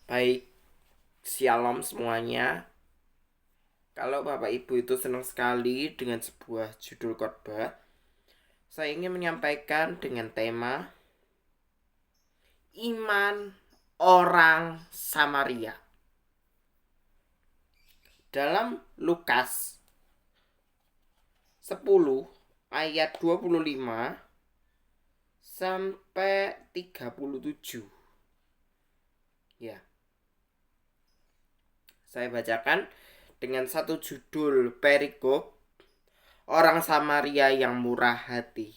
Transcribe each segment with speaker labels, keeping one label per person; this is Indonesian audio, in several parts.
Speaker 1: Baik, shalom semuanya. Kalau Bapak Ibu itu senang sekali dengan sebuah judul khotbah, saya ingin menyampaikan dengan tema Iman Orang Samaria. Dalam Lukas 10 ayat 25 sampai 37. Ya, saya bacakan dengan satu judul perikop Orang Samaria yang murah hati.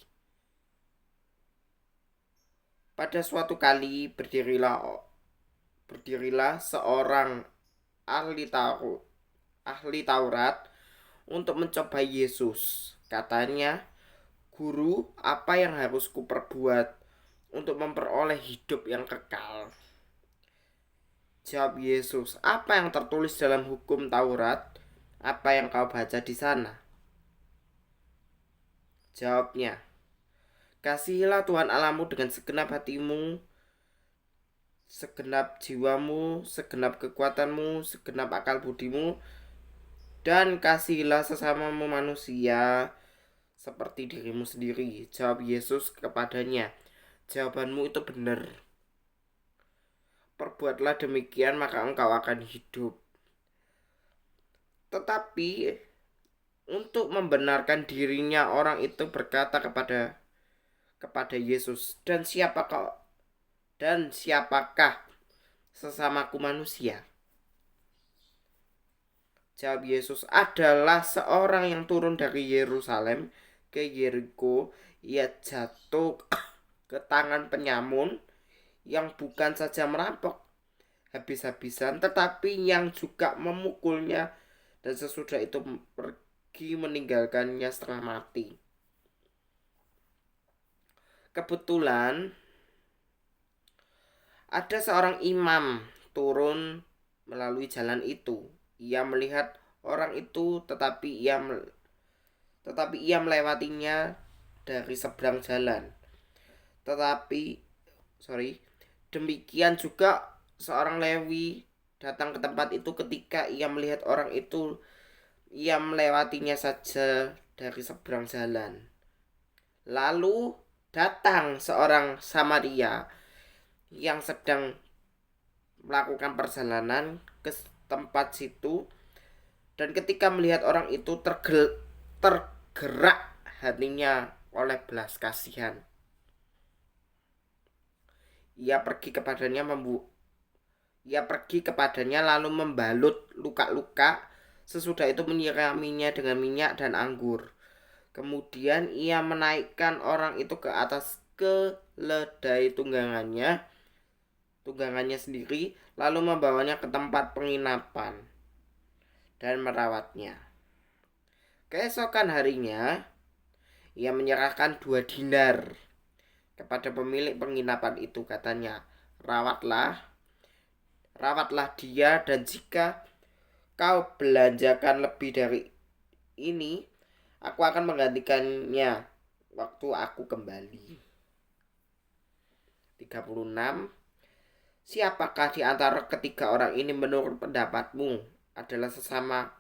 Speaker 1: Pada suatu kali berdirilah seorang ahli Taurat untuk mencoba Yesus. Katanya, "Guru, apa yang harus kuperbuat untuk memperoleh hidup yang kekal?" Jawab Yesus, "Apa yang tertulis dalam hukum Taurat? Apa yang kau baca di sana?" Jawabnya, "Kasihilah Tuhan Allahmu dengan segenap hatimu, segenap jiwamu, segenap kekuatanmu, segenap akal budimu, dan kasihilah sesamamu manusia seperti dirimu sendiri." Jawab Yesus kepadanya, "Jawabanmu itu benar. Perbuatlah demikian maka engkau akan hidup." Tetapi untuk membenarkan dirinya orang itu berkata kepada Yesus, "Dan siapakah sesamaku manusia?" Jawab Yesus, "Adalah seorang yang turun dari Yerusalem ke Yeriko. Ia jatuh ke tangan penyamun yang bukan saja merampok habis-habisan, tetapi yang juga memukulnya, dan sesudah itu pergi meninggalkannya setengah mati. Kebetulan ada seorang imam turun melalui jalan itu. Ia melihat orang itu, tetapi ia melewatinya dari seberang jalan. Tetapi, sorry, demikian juga seorang Lewi datang ke tempat itu. Ketika ia melihat orang itu, ia melewatinya saja dari seberang jalan. Lalu datang seorang Samaria yang sedang melakukan perjalanan ke tempat situ, dan ketika melihat orang itu tergerak hatinya oleh belas kasihan. Ia pergi kepadanya lalu membalut luka-luka, sesudah itu menyiraminya dengan minyak dan anggur. Kemudian ia menaikkan orang itu ke atas keledai tunggangannya sendiri, lalu membawanya ke tempat penginapan dan merawatnya. Keesokan harinya, ia menyerahkan 2 dinar kepada pemilik penginapan itu. Katanya, rawatlah dia, dan jika kau belanjakan lebih dari ini, aku akan menggantikannya waktu aku kembali. 36. Siapakah di antara ketiga orang ini menurut pendapatmu adalah sesama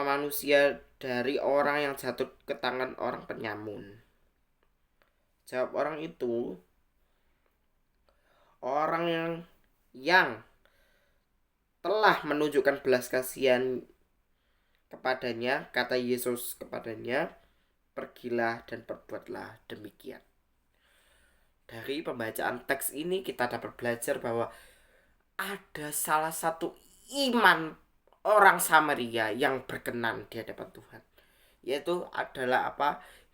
Speaker 1: manusia dari orang yang jatuh ke tangan orang penyamun? Jawab orang itu, orang yang telah menunjukkan belas kasihan kepadanya. Kata Yesus kepadanya, "Pergilah dan perbuatlah demikian." Dari pembacaan teks ini kita dapat belajar bahwa ada salah satu iman orang Samaria yang berkenan di hadapan Tuhan, yaitu adalah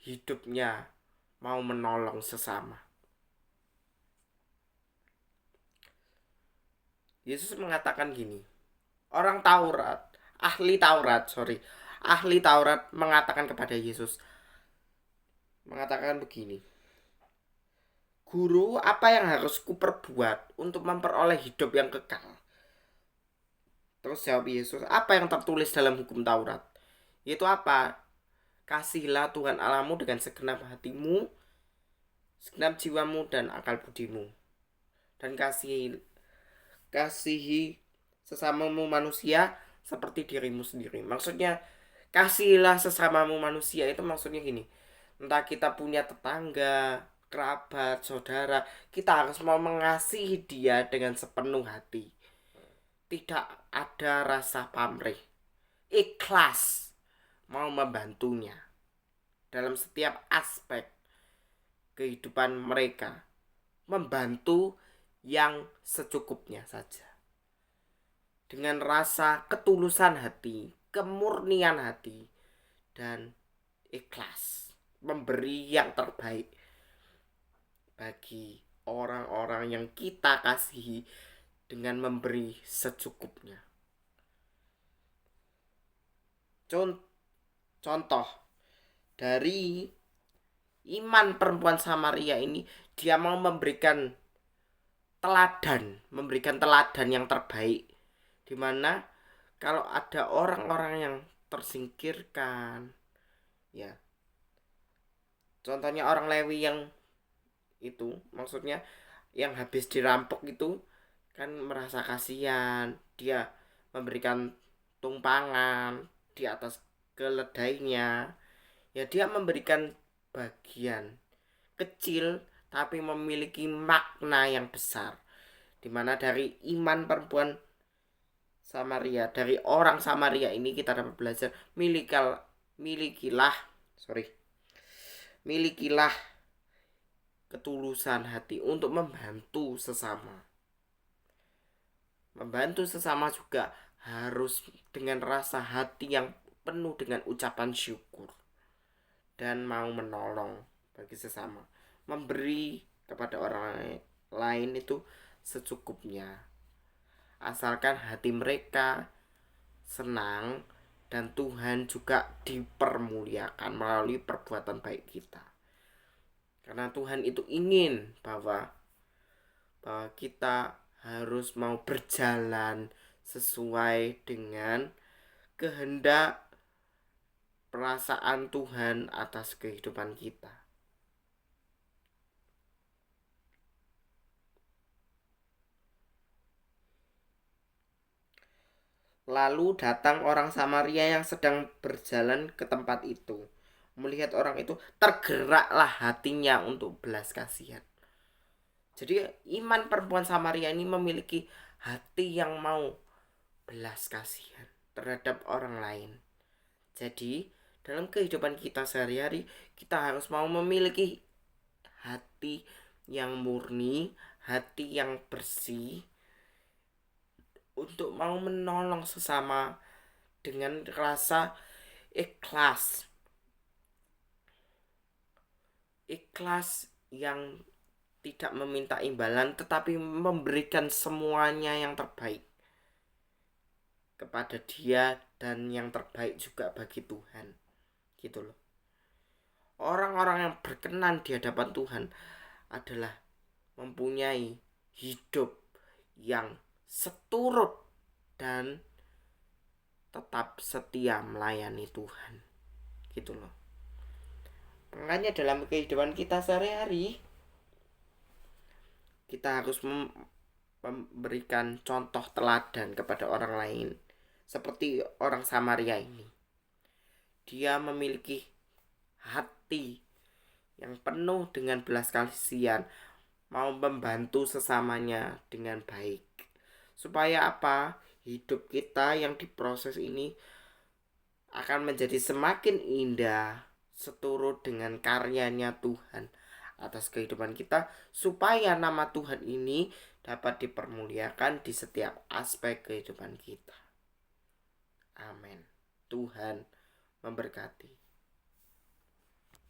Speaker 1: hidupnya mau menolong sesama. Yesus mengatakan gini, ahli Taurat mengatakan kepada Yesus, mengatakan begini, "Guru, apa yang harus kuperbuat untuk memperoleh hidup yang kekal?" Terus jawab Yesus, "Apa yang tertulis dalam hukum Taurat? Yaitu apa? Kasihilah Tuhan Allahmu dengan segenap hatimu, segenap jiwamu, dan akal budimu. Dan kasihi sesamamu manusia seperti dirimu sendiri. Maksudnya kasihilah sesamamu manusia itu maksudnya gini. Entah kita punya tetangga, kerabat, saudara, kita harus mau mengasihi dia dengan sepenuh hati. Tidak ada rasa pamrih. Ikhlas mau membantunya dalam setiap aspek kehidupan mereka. Membantu yang secukupnya saja. Dengan rasa ketulusan hati, kemurnian hati, dan ikhlas memberi yang terbaik bagi orang-orang yang kita kasihi dengan memberi secukupnya. Contoh dari iman perempuan Samaria ini, dia mau memberikan teladan yang terbaik, dimana kalau ada orang-orang yang tersingkirkan, ya contohnya orang Lewi yang itu, maksudnya yang habis dirampok itu kan merasa kasihan, dia memberikan tumpangan di atas keledainya, ya dia memberikan bagian kecil tapi memiliki makna yang besar, dimana dari iman perempuan Samaria, dari orang Samaria ini kita dapat belajar milikilah ketulusan hati untuk membantu sesama. Membantu sesama juga harus dengan rasa hati yang penuh dengan ucapan syukur dan mau menolong bagi sesama. Memberi kepada orang lain itu secukupnya, asalkan hati mereka senang dan Tuhan juga dipermuliakan melalui perbuatan baik kita. Karena Tuhan itu ingin bahwa kita harus mau berjalan sesuai dengan kehendak perasaan Tuhan atas kehidupan kita. Lalu datang orang Samaria yang sedang berjalan ke tempat itu. Melihat orang itu, tergeraklah hatinya untuk belas kasihan. Jadi iman perempuan Samaria ini memiliki hati yang mau belas kasihan terhadap orang lain. Jadi dalam kehidupan kita sehari-hari, kita harus mau memiliki hati yang murni, hati yang bersih, untuk mau menolong sesama dengan rasa ikhlas. Ikhlas yang tidak meminta imbalan tetapi memberikan semuanya yang terbaik kepada dia dan yang terbaik juga bagi Tuhan. Gitu loh. Orang-orang yang berkenan di hadapan Tuhan adalah mempunyai hidup yang seturut dan tetap setia melayani Tuhan. Gitu loh. Makanya dalam kehidupan kita sehari-hari, kita harus memberikan contoh teladan kepada orang lain. Seperti orang Samaria ini. Dia memiliki hati yang penuh dengan belas kasihan, mau membantu sesamanya dengan baik. Supaya apa? Hidup kita yang diproses ini akan menjadi semakin indah, seturut dengan karyanya Tuhan atas kehidupan kita, supaya nama Tuhan ini dapat dipermuliakan di setiap aspek kehidupan kita. Amin. Tuhan memberkati.